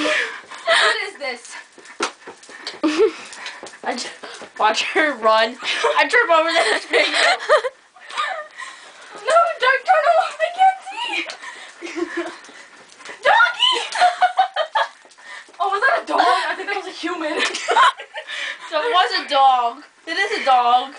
What is this? I just watch her run. I trip over this thing. No, don't turn off. I can't see. Doggy! Oh, was that a dog? I think that was a human. That was a dog. It is a dog.